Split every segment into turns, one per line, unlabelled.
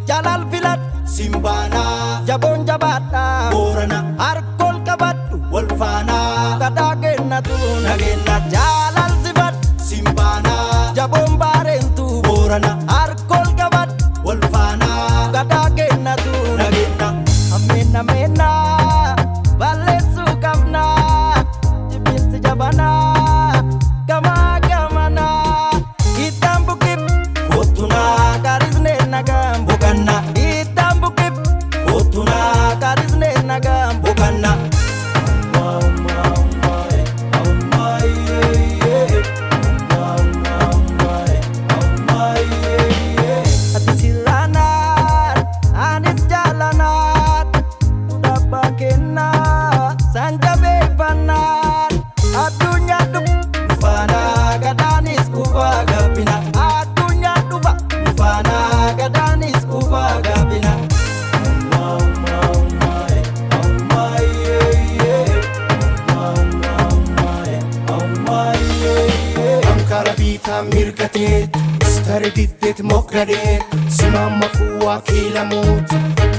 Jalal filat Simbana Jabon jabata Borana Arkol kabatu Walfana Kadagenna tu Nagenna Jalal sifat Simbana Jabon barentu Borana Arkol kabat Walfana Kadagenna tu Nagenna Amena mena Balesu kamna Jibin sejabana Kama kamana Hitam bukit Kotuna Karizne nagam Bukana Hitam bukit Kotuna Karizne nagam Bukana Hati silanan Anis jalanan Udah bakena Sanja bebanan Adunya duk Ufana Gadanis kufa gapina Adunya dufa Ufana Gadanis kufa gapina
Ankara bita mirgatet Stardiddet mokradet Simama kuwa kila mut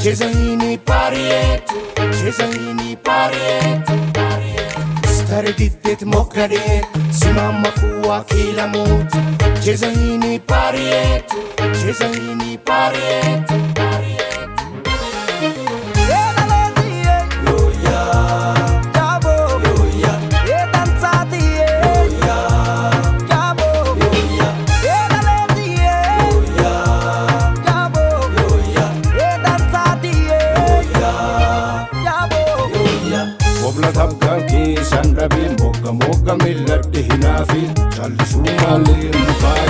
Cezayini pariet Cezayini pariet Stardiddet mokradet Simama kuwa kila mut Cezayini pariet Cezayini pariet Wabla tabkan ki sandabi moga moga milladhi hinafi Challi shumali mukai